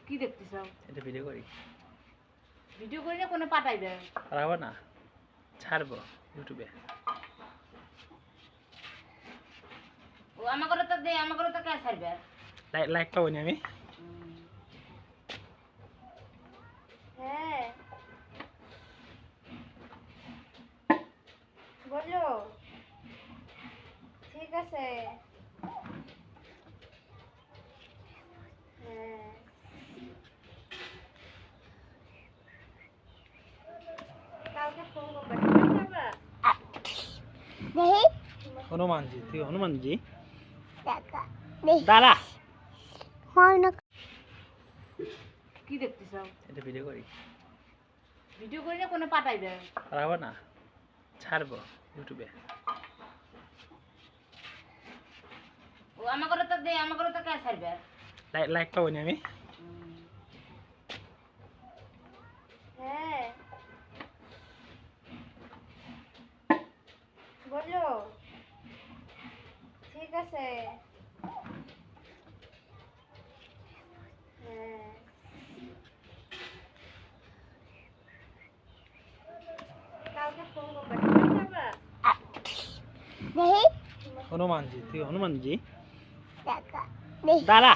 কি দেখতেছ? এটা ভিডিও করি। ভিডিও করে না কোনো পাঠাইবে? পাঠাবো না, ছাড়বো ইউটিউবে। ও আমাকে তো দে, আমাকে তো কে ছাড়বে? লাইক পাবো না আমি। হ্যাঁ বলো, ঠিক আছে। হ্যাঁ কাউকে ফোন করবা? হনুমানজি, তুই হনুমানজি দাঁড়া। কি দেখতেছ? এটা ভিডিও করি। ভিডিও করে না কোনো পাঠাইবে? পাঠাবো না, ছাড়বো ইউটিউবে। ও আমাকে তো দে, আমাকে তো কে ছাড়বে? লাইক পাবো না আমি। হ্যাঁ বলো, ঠিক আছে। হ্যাঁ কাউকে ফোন করবা? হনুমানজি, তুই হনুমানজি দাঁড়া।